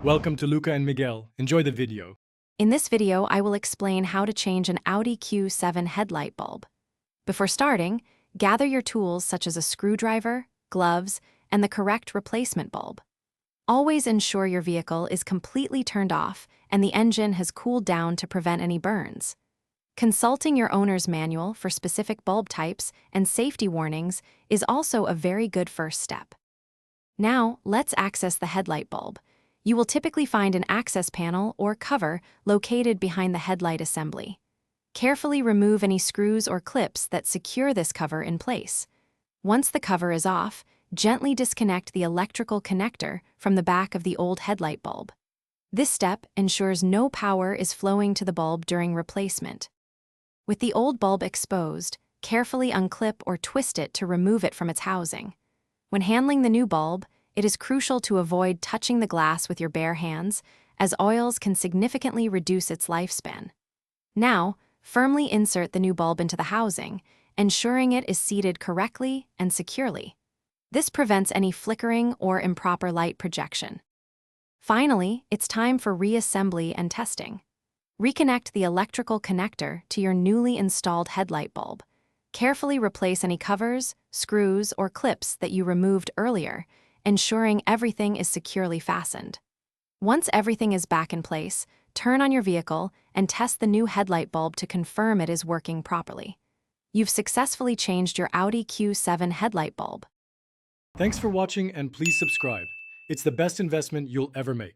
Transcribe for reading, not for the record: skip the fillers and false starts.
Welcome to Luca and Miguel. Enjoy the video. In this video, I will explain how to change an Audi Q7 headlight bulb. Before starting, gather your tools such as a screwdriver, gloves, and the correct replacement bulb. Always ensure your vehicle is completely turned off and the engine has cooled down to prevent any burns. Consulting your owner's manual for specific bulb types and safety warnings is also a very good first step. Now, let's access the headlight bulb. You will typically find an access panel or cover located behind the headlight assembly. Carefully remove any screws or clips that secure this cover in place. Once the cover is off, gently disconnect the electrical connector from the back of the old headlight bulb. This step ensures no power is flowing to the bulb during replacement. With the old bulb exposed, carefully unclip or twist it to remove it from its housing. When handling the new bulb, it is crucial to avoid touching the glass with your bare hands, as oils can significantly reduce its lifespan. Now, firmly insert the new bulb into the housing, ensuring it is seated correctly and securely. This prevents any flickering or improper light projection. Finally, it's time for reassembly and testing. Reconnect the electrical connector to your newly installed headlight bulb. Carefully replace any covers, screws, or clips that you removed earlier, ensuring everything is securely fastened. Once everything is back in place, turn on your vehicle and test the new headlight bulb to confirm it is working properly. You've successfully changed your Audi Q7 headlight bulb. Thanks for watching and please subscribe. It's the best investment you'll ever make.